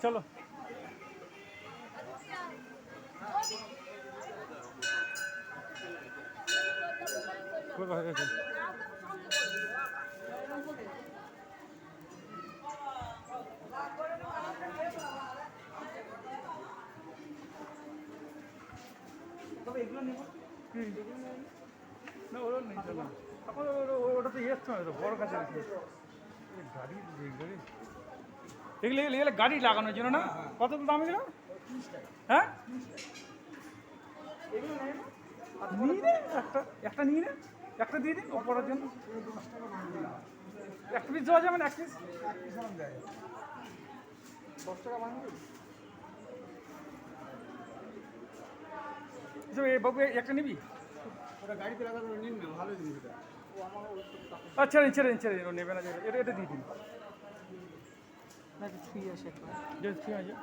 চলো হয়ে গেছে। তবে এগুলো নেব না, ওরা নেই না এখন ওটা তো এসছে না, বড় কাছে আছে গাড়ি গাড়ি এগুলো এগুলো গাড়ি লাগানোর জন্য না? কত দাম এগুলো? হ্যাঁ এগুলো নেই না, নিয়ে নে একটা, একটা নিয়ে নে, একটা দিয়ে দিন ও পড়ার জন্য। একটা পিস দেওয়া যাবে না? এক পিস 10 টাকা ভাঙবে। বাবু একটা নিবি? ওটা গাড়িতে লাগানো নিন না, ভালো জিনিস এটা। আচ্ছা ছেড়ে দিন ছেড়ে দিন, ও নেবে না, এটা এটা দিয়ে দিন। না ঠিক আছে ঠিক আছে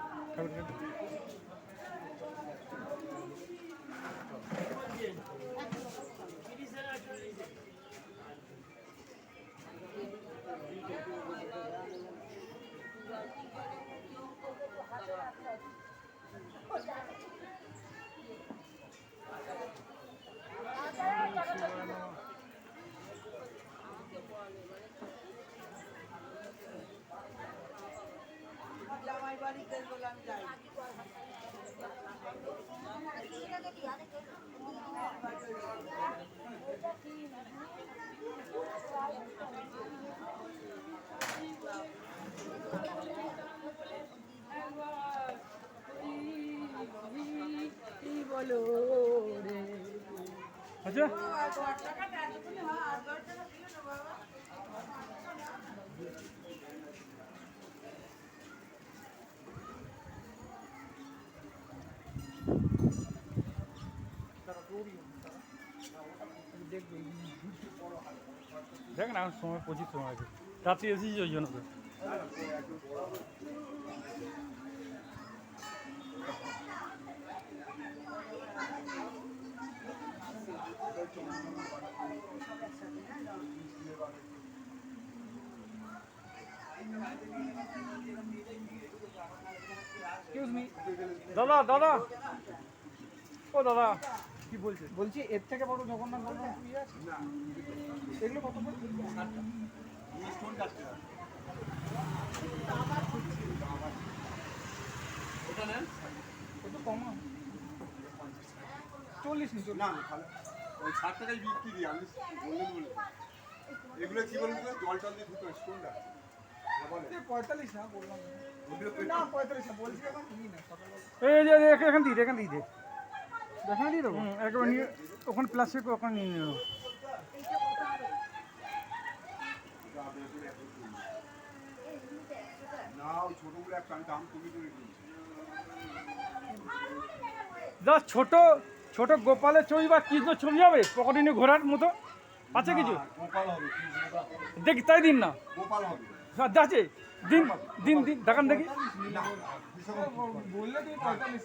জামাই বাড়িতে বললাম যাই বলো রে। আচ্ছা দেখ না, সময় প্রচুর সময় আছে, রাত্রি এসেছি ওই জন্য তো। দাদা দাদা ও দাদা কি বলছে? বলছি এর থেকে বড় জগন্নাথ বলরাম ইয়ে আছে? এগুলো কত করে? ওটা নেন, একটু কম 40 নি না না তাহলে ওই 60 টাকায় বিক্রি দিই আমি, বললেন বলে। এগুলো কি বলুন তো, জল টল দিয়ে ধুতে হয় কোনটা? 45 না বললাম না 45 না বলছি, এখন কি না এই যে এখান দিয়ে এখান দিয়ে দেখা দিয়ে দেবো। একবার নিয়ে ওখানে প্লাস্টিক ওখানে নিয়ে নেব। না ওই ছোটগুলো একটা দাম কমে করে দিই। জাস্ট ছোট ছোট গোপালের ছবি বা কৃষ্ণ ছবি হবে পকেটে নিয়ে ঘোরার মতো আছে কিছু? গোপাল হবে, দেখি তাই দিন না, গোপাল হবে। আছে দিন দিন দিন দেখান দেখি। বললে তুমি 45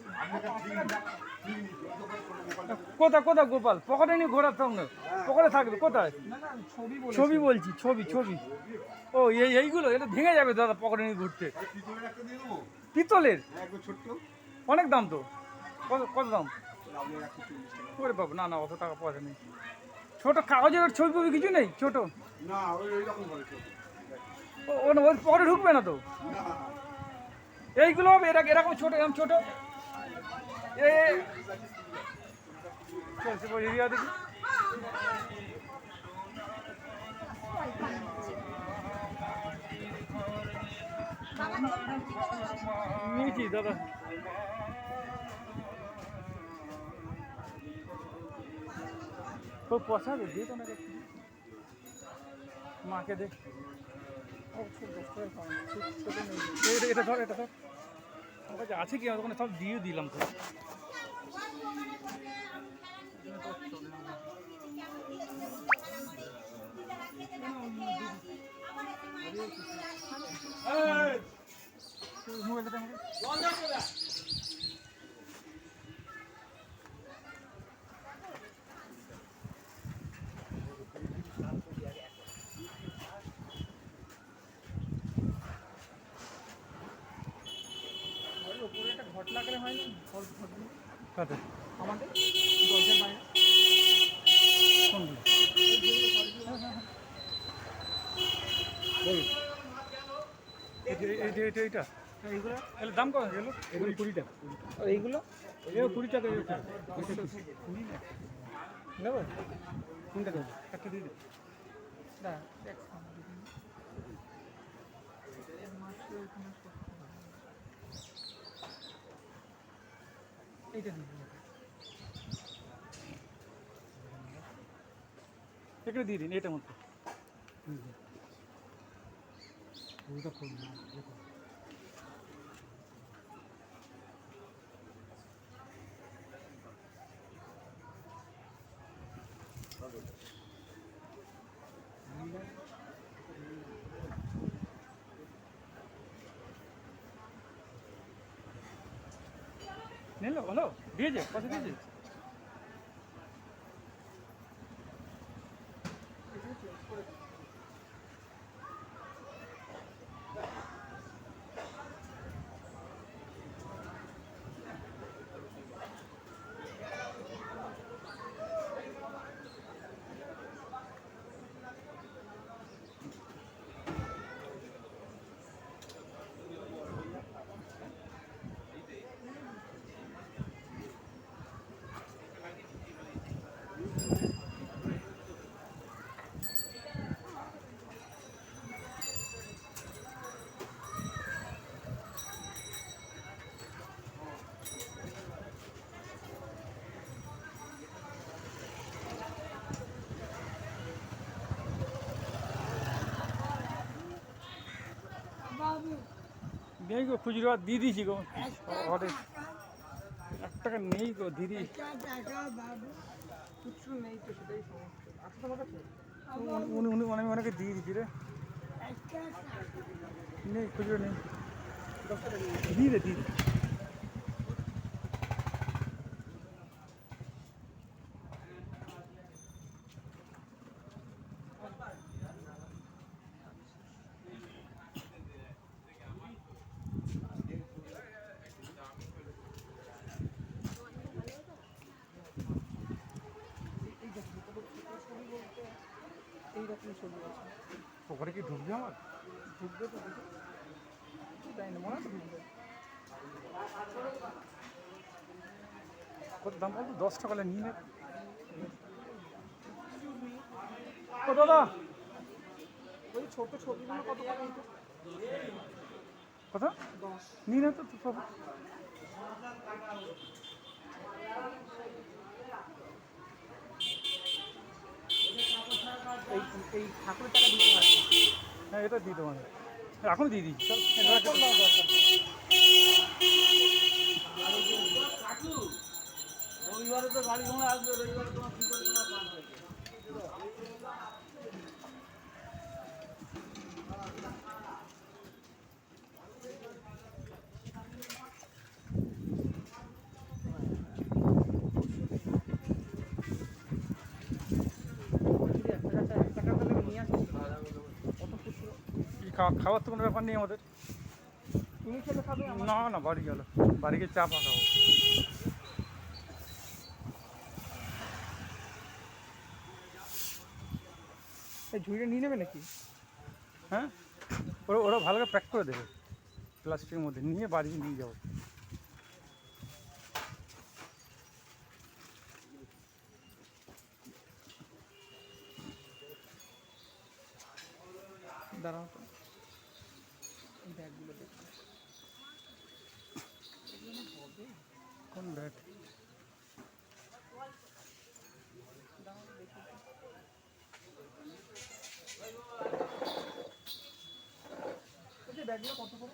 কোথায় কোথায় গোপাল পকেটে নিয়ে ঘোরার সঙ্গে পকেটে থাকবে কোথায়? না না ছবি বলে ছবি বলছি, ছবি ছবি। ও এইগুলো এটা ভেঙে যাবে দাদা পকেটে নিয়ে ঘুরতে। পিতলের একটা দিয়ে দেবো, পিতলের একদম ছোট্ট, অনেক দাম তো, কত কত দাম? আপনার 140 টাকা। ওরে বাবু, না না অত টাকা পয়সা নেই। ছোট কাগজের ছবি ফবি কিছু নেই ছোট? না ওই রকম হবে ছোট। ওর পকেটে ঢুকবে না তো? না এইগুলো হবে এরকম ছোট, এরকম ছোট। চলছে এরিয়া দেখি। নিয়েছি দাদা। খুব পছন্দ দিয়ে তো না মাকে দেখ। এটা ধর এটা ধর, আমার কাছে আছে কি ওখানে সব দিয়ে দিলাম তো। মোবাইলটা পাতলা করে হয় না ফল ফলগুলো কাতে আমাদের দরজার বাইরে কোনগুলো এই যেগুলো ফলগুলো বল এইটা এইগুলো এর দাম কত গেল এগুলো 20 টাকা আর এইগুলো 20 টাকা নেবো কোনটা দেবো একটা দিয়ে দে না এইটা দিন এখানে দিয়ে দিন এটার মধ্যে ওইটা করবো নিলো হলো দিয়েছে কত দিয়েছে নেই গো খুচরো আর দিয়ে দিয়েছি গো ঘরে 1 টাকা নেই গো দিদি কিছু নেই তো সেটাই সমস্যা আচ্ছা তোমার কাছে আমি অনেকে দিয়ে দিচ্ছি রে নেই খুচরো নেই 10 টাকা দিয়ে দে দিয়ে দে এইরকম ছবি আছে ওখানে কি ঢুকবে আমার ঢুকবে তো দেখো তাই না মনে আছে ঢুকবে কত দাম বলতো 10 টাকা নিয়ে নে ও দাদা ওই ছোট ছবিগুলো কত করে নিতে কত 10 নিয়ে নে তো সব এই এই ঠাকুরের টাকা দিতে হয় হ্যাঁ এটা দিয়ে দেবো এখন দিয়ে দিচ্ছি চল এটা রাখ। রবিবারে তো গাড়ি ঘোড়া আসবে রবিবারে তোমার কি করে তোমার কাজ হবে কি খাওয়ার তো কোনো ব্যাপার নেই আমাদের তুমি খেলে খাবে না না বাড়ি গেল বাড়ি গিয়ে চা ফা খাবো এই ঝুড়িটা নিয়ে নেবে নাকি হ্যাঁ ওরা ভালো করে প্যাক করে দেবে প্লাস্টিকের মধ্যে নিয়ে বাড়ি নিয়ে যাবো দাঁড়াও তো এই ব্যাগগুলো দেখো কোন ব্যাগ এই যে ব্যাগগুলো কত করে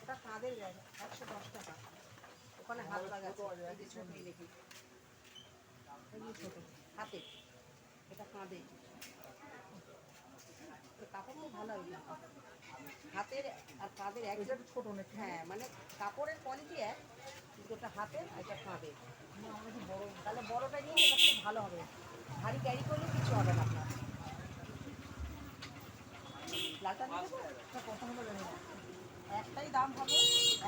এটা কাঁধের ব্যাগ 110 টাকা ওখানে হাত লাগা আছে এই যে ছোট এই দেখি এই যে ছোট হাতে এটা কাঁধে তো কাপড়ও ভালো হবে হাতের আর কাঁধের এক এটা ছোট নাকি হ্যাঁ মানে কাপড়ের কোয়ালিটি এক কিন্তু ওটা হাতের আর এটা কাঁধের তাহলে বড়টা নিয়ে এটা খুব ভালো হবে ভারী ক্যারি করলে কিছু হবে না আপনার লালটা নিয়ে যাবো? কত হলো জানি না একটাই দাম হবে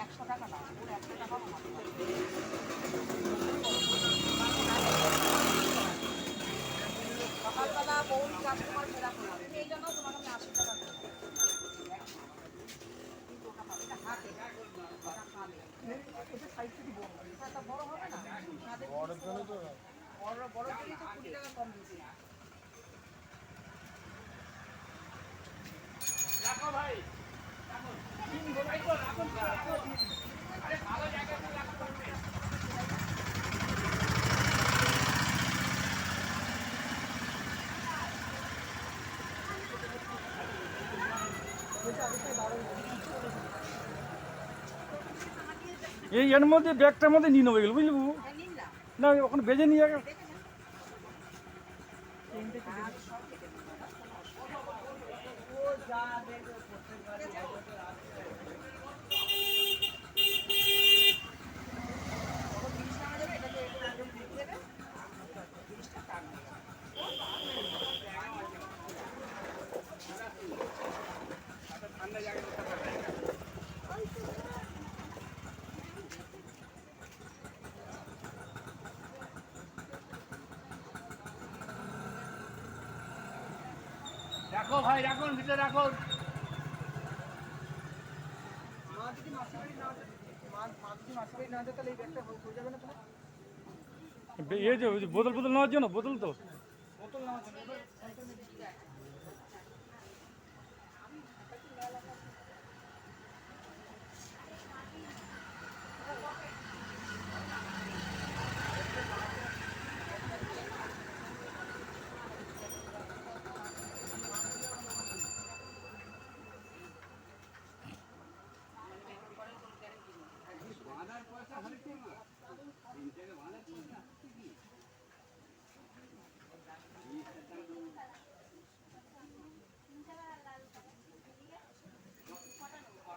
100 টাকা দাম, ওর 100 টাকা কমাতে হবে। সকালবেলা বৌনি কাস্টমার ফেরা করলাম, এই জন্য তোমাকে আমি 80 টাকা করে দেবো। কিন্তু ওটা পাবে, এটা হাতে, ওটা কাঁধে। এটা সাইজ থেকে বড়। এটা বড় হবে না, কাঁধে বড় জলেই তো 20 টাকা কম দিয়েছি। এই এর মধ্যে ব্যাগটার মধ্যে নিয়ে নেবো এগুলো বুঝলি বাবু? হ্যাঁ, নিন না। না ওখানে বেজে নিয়ে যাবে। দেখে নেন। আর সব কেটে দিন দাদা, কোনো অসুবিধা নেই। ঠিক আছে? বড় জিনিস নেওয়া যাবে, এটাকে একটু ওজন দিয়ে দেবে। জিনিসটা টানবে। রাখো ভাই, রাখুন ভিতরে রাখুন। মা যদি মাসির বাড়ি না যায়, মা যদি মাসির বাড়ি না যায়, তাহলে এই ব্যাগটা হয়ে যাবে না তোমার? এই যে বোতল বোতল নেওয়ার জন্য বোতল তো বোতল নেওয়া যাবে না।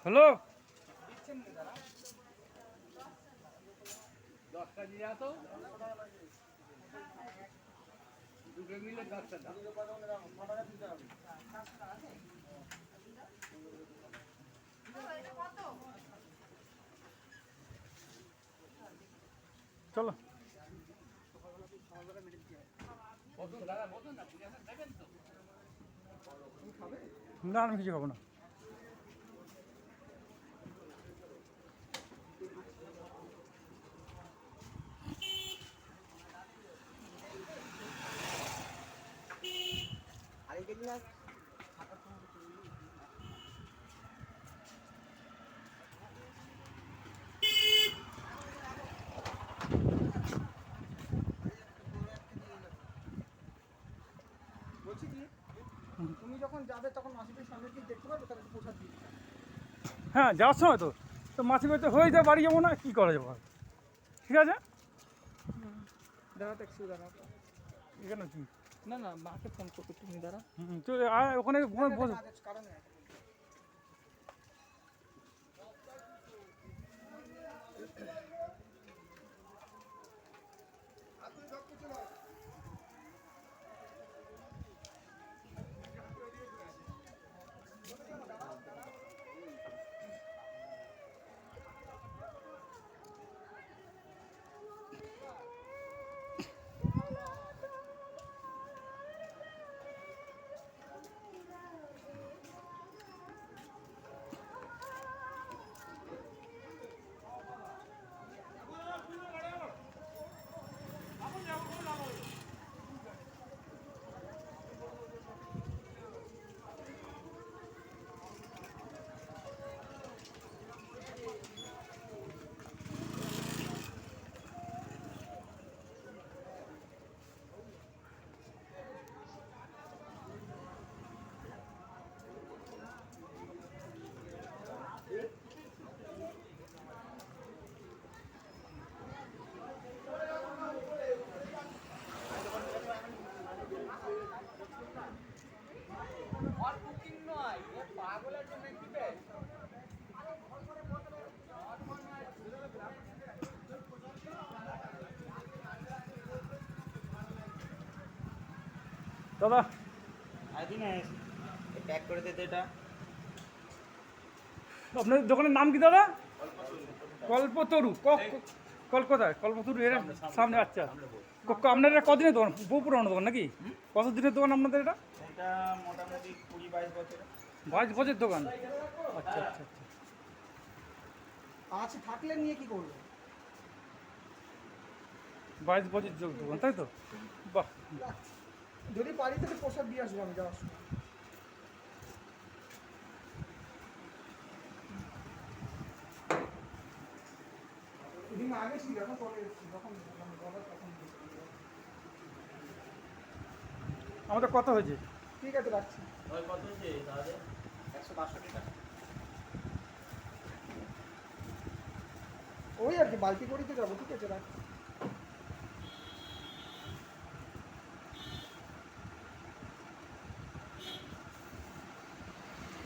হ্যালো, চলো। না আমি কিছু খাবো না। বলছি কি, তুমি যখন যাবে তখন মাসির বাড়ির সামনে কি দেখতে পাবে, তাহলে একটু প্রসাদ দিয়ে দিও। হ্যাঁ যাওয়ার সময় তো তো মাছি বাড়িতে হয়ে যায়, বাড়ি যাবো না, কী করা যাবো আর? ঠিক আছে, দাঁড়াও তো একটু দাঁড়াও। এখানে কি না না, মাকে ফোন করবে, তুমি দাঁড়াও। তো ওখানে বস। কারণ নেই। দাদা আদিনেশ প্যাক করে দে তো এটা। আপনাদের দোকানের নাম কি দাদা? কল্পতরু। কলকাতায় কল্পতরু এর সামনে। আচ্ছা, আপনার এটা কদিনের দোকান? বহু পুরনো দোকান নাকি? কত দিনের দোকান আপনাদের এটা? এটা মোটামুটি 20-22 বছর 22 বছর দোকান। আচ্ছা আচ্ছা আচ্ছা। আচ্ছা, থাকলে নিয়ে কি করবে? 22 বছর দোকান, তাই তো? বাহ। যদি পারি তাহলে প্রসাদ দিয়ে আসবো আমি যাওয়ার সময়। এদিন আগে ছিল, এখন পরে এসেছি, যখন বলার তখন। আমাদের কত হয়েছে? ঠিক আছে, রাখছি। কত হয়েছে তাহলে? 162 টাকা। ওই আর কি, বালতি করিতে যাবো। ঠিক আছে, রাখছি।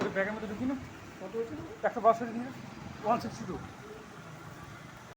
ওই ব্যাগের মধ্যে ঢুকি না? কত হয়েছিল? 162 নিয়ে 162।